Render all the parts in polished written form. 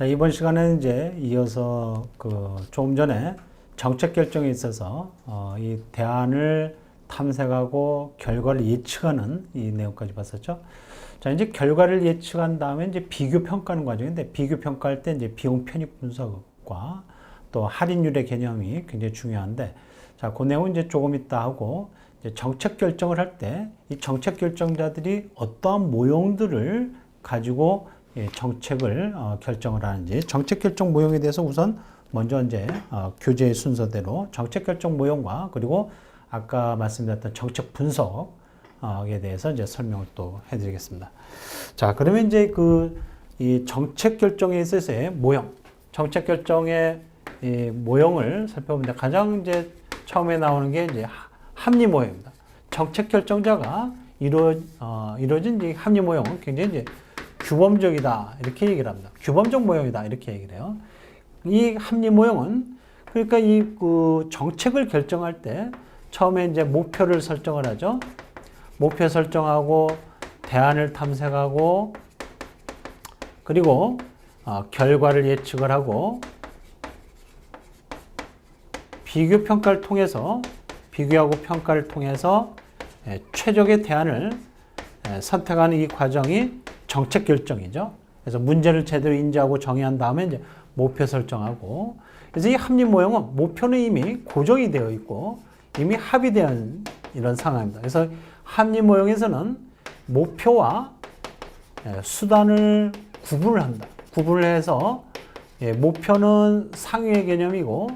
자, 이번 시간에는 이제 이어서 조금 전에 정책 결정에 있어서 이 대안을 탐색하고 결과를 예측하는 이 내용까지 봤었죠. 자, 이제 결과를 예측한 다음에 이제 비교 평가하는 과정인데, 비교 평가할 때 이제 비용 편익 분석과 또 할인율의 개념이 굉장히 중요한데, 자, 그 내용은 이제 조금 이따 하고, 이제 정책 결정을 할 때 이 정책 결정자들이 어떠한 모형들을 가지고 정책을 결정을 하는지, 정책 결정 모형에 대해서 우선 먼저 이제 교재 순서대로 정책 결정 모형과 그리고 아까 말씀드렸던 정책 분석에 대해서 이제 설명을 또 해드리겠습니다. 자, 그러면 이제 이 정책 결정에 있어서의 모형, 정책 결정의 이 모형을 살펴보면 가장 이제 처음에 나오는 게 이제 합리 모형입니다. 정책 결정자가 이루어진 이 합리 모형은 굉장히 이제 규범적이다 이렇게 얘기를 합니다. 규범적 모형이다 이렇게 얘기를 해요. 이 합리 모형은 그러니까 이 정책을 결정할 때 처음에 이제 목표를 설정을 하죠. 목표 설정하고 대안을 탐색하고 그리고 결과를 예측을 하고 비교 평가를 통해서 비교하고 평가를 통해서 최적의 대안을 선택하는 이 과정이 정책 결정이죠. 그래서 문제를 제대로 인지하고 정의한 다음에 이제 목표 설정하고, 그래서 이 합리 모형은 목표는 이미 고정이 되어 있고 이미 합의된 이런 상황입니다. 그래서 합리 모형에서는 목표와 수단을 구분을 합니다. 구분을 해서 목표는 상위의 개념이고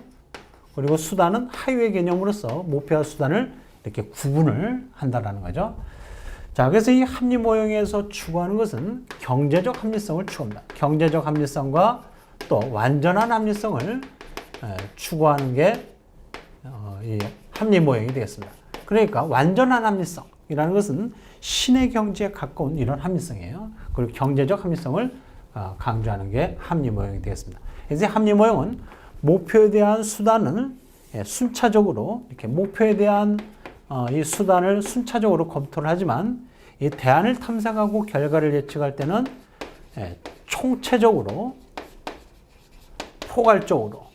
그리고 수단은 하위의 개념으로서 목표와 수단을 이렇게 구분을 한다라는 거죠. 자, 그래서 이 합리 모형에서 추구하는 것은 경제적 합리성을 추구합니다. 경제적 합리성과 또 완전한 합리성을 추구하는 게 이 합리 모형이 되겠습니다. 그러니까 완전한 합리성이라는 것은 신의 경지에 가까운 이런 합리성이에요. 그리고 경제적 합리성을 강조하는 게 합리 모형이 되겠습니다. 그래서 합리 모형은 목표에 대한 수단을 순차적으로 이렇게 목표에 대한 이 수단을 순차적으로 검토를 하지만 이 대안을 탐색하고 결과를 예측할 때는 총체적으로 포괄적으로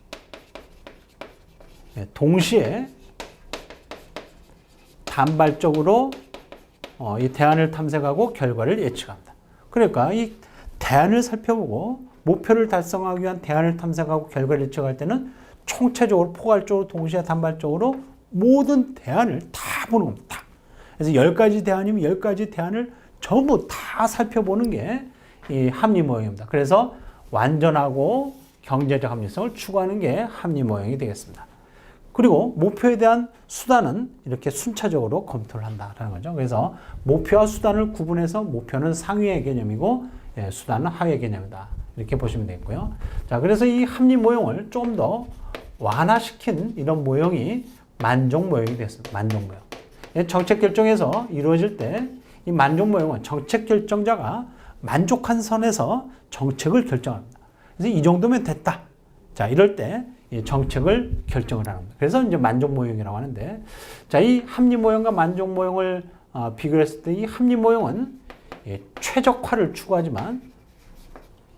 동시에 단발적으로 이 대안을 탐색하고 결과를 예측합니다. 그러니까 이 대안을 살펴보고 목표를 달성하기 위한 대안을 탐색하고 결과를 예측할 때는 총체적으로 포괄적으로 동시에 단발적으로 모든 대안을 다 보는 겁니다. 그래서 10가지 대안이면 10가지 대안을 전부 다 살펴보는 게 이 합리 모형입니다. 그래서 완전하고 경제적 합리성을 추구하는 게 합리 모형이 되겠습니다. 그리고 목표에 대한 수단은 이렇게 순차적으로 검토를 한다라는 거죠. 그래서 목표와 수단을 구분해서 목표는 상위의 개념이고 수단은 하위의 개념이다. 이렇게 보시면 되겠고요. 자, 그래서 이 합리 모형을 좀 더 완화시킨 이런 모형이 만족 모형이 되었습니다. 만족 모형. 정책 결정에서 이루어질 때 이 만족 모형은 정책 결정자가 만족한 선에서 정책을 결정합니다. 그래서 이 정도면 됐다. 자, 이럴 때 이 정책을 결정을 하는 겁니다. 그래서 이제 만족 모형이라고 하는데, 자, 이 합리 모형과 만족 모형을 비교했을 때 이 합리 모형은 최적화를 추구하지만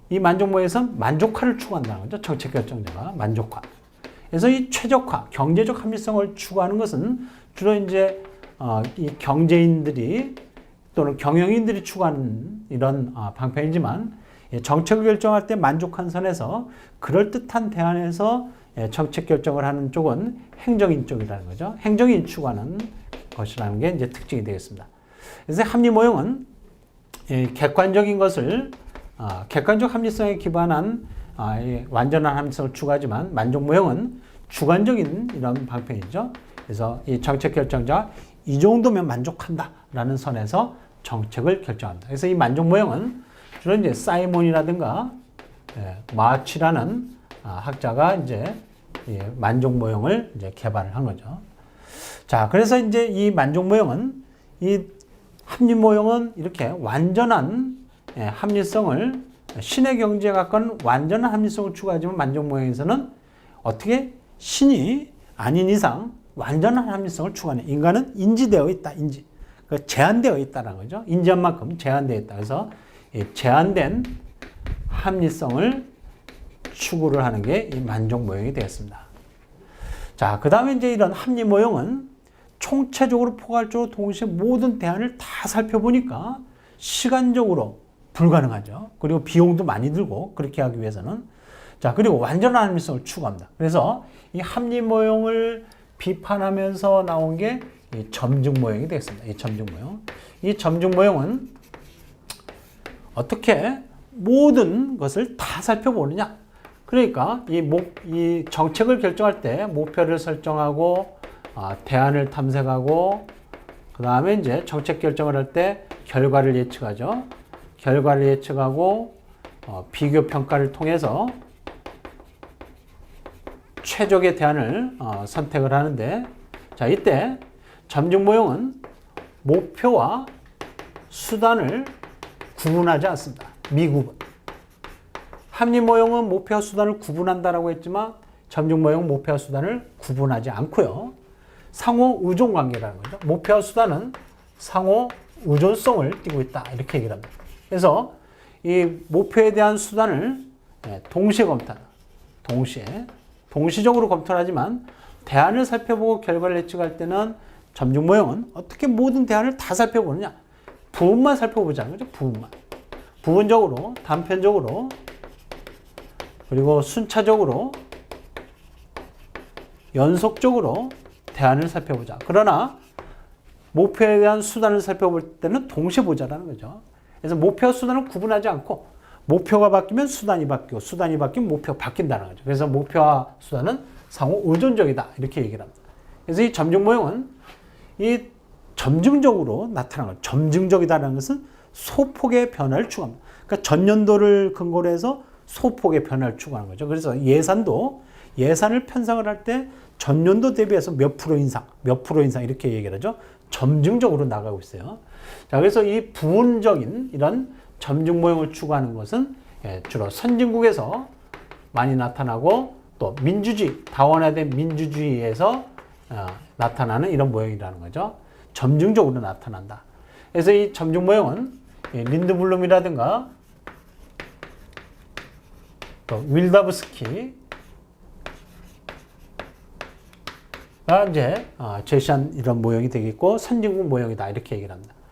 이 만족 모형에서는 만족화를 추구한다는 거죠. 정책 결정자가 만족화. 그래서 이 최적화, 경제적 합리성을 추구하는 것은 주로 이제 이 경제인들이 또는 경영인들이 추구하는 이런 방편이지만 정책을 결정할 때 만족한 선에서 그럴듯한 대안에서 정책 결정을 하는 쪽은 행정인 쪽이라는 거죠. 행정인이 추구하는 것이라는 게 이제 특징이 되겠습니다. 그래서 합리 모형은 객관적인 것을 객관적 합리성에 기반한 완전한 합리성을 추구하지만 만족 모형은 주관적인 이런 방편이죠. 그래서 이 정책 결정자 이 정도면 만족한다라는 선에서 정책을 결정합니다. 그래서 이 만족 모형은 주로 이제 사이몬이라든가 마치라는 학자가 이제 만족 모형을 이제 개발을 한 거죠. 자, 그래서 이제 이 만족 모형은 이 합리 모형은 이렇게 완전한 합리성을 신의 경지에 가까운 완전한 합리성을 추구하지만 만족 모형에서는 어떻게 신이 아닌 이상 완전한 합리성을 추구하는 인간은 인지되어 있다. 제한되어 있다는 거죠. 인지한 만큼 제한되어 있다. 그래서 제한된 합리성을 추구를 하는 게 이 만족 모형이 되겠습니다. 자, 그 다음에 이제 이런 합리 모형은 총체적으로 포괄적으로 동시에 모든 대안을 다 살펴보니까 시간적으로 불가능하죠. 그리고 비용도 많이 들고 그렇게 하기 위해서는. 자, 그리고 완전한 합리성을 추구합니다. 그래서 이 합리 모형을 비판하면서 나온 게 이 점증 모형이 되겠습니다. 이 점증 모형. 이 점증 모형은 어떻게 모든 것을 다 살펴보느냐. 그러니까 이 정책을 결정할 때 목표를 설정하고 대안을 탐색하고 그 다음에 이제 정책 결정을 할 때 결과를 예측하죠. 결과를 예측하고 비교 평가를 통해서 최적의 대안을 선택을 하는데, 자, 이때 점증 모형은 목표와 수단을 구분하지 않습니다. 미구분. 합리 모형은 목표와 수단을 구분한다라고 했지만 점증 모형은 목표와 수단을 구분하지 않고요. 상호 의존 관계라는 거죠. 목표와 수단은 상호 의존성을 띠고 있다, 이렇게 얘기를 합니다. 그래서 이 목표에 대한 수단을 동시에 검토한다. 동시적으로 검토를 하지만 대안을 살펴보고 결과를 예측할 때는 점증 모형은 어떻게 모든 대안을 다 살펴보느냐. 부분만 살펴보자는 거죠. 부분적으로, 단편적으로, 그리고 순차적으로, 연속적으로 대안을 살펴보자. 그러나 목표에 대한 수단을 살펴볼 때는 동시에 보자라는 거죠. 그래서 목표와 수단을 구분하지 않고 목표가 바뀌면 수단이 바뀌고 수단이 바뀌면 목표가 바뀐다는 거죠. 그래서 목표와 수단은 상호 의존적이다, 이렇게 얘기를 합니다. 그래서 이 점증 모형은 이 점증적으로 나타나는 거죠. 점증적이다라는 것은 소폭의 변화를 추구합니다. 그러니까 전년도를 근거로 해서 소폭의 변화를 추구하는 거죠. 그래서 예산을 편성을 할 때 전년도 대비해서 몇 프로 인상 이렇게 얘기를 하죠. 점증적으로 나가고 있어요. 자, 그래서 이 부분적인 이런 점증 모형을 추구하는 것은 주로 선진국에서 많이 나타나고 또 민주주의, 다원화된 민주주의에서 나타나는 이런 모형이라는 거죠. 점증적으로 나타난다. 그래서 이 점증 모형은 린드블룸이라든가 또 윌다브스키가 이제 제시한 이런 모형이 되겠고 선진국 모형이다, 이렇게 얘기를 합니다.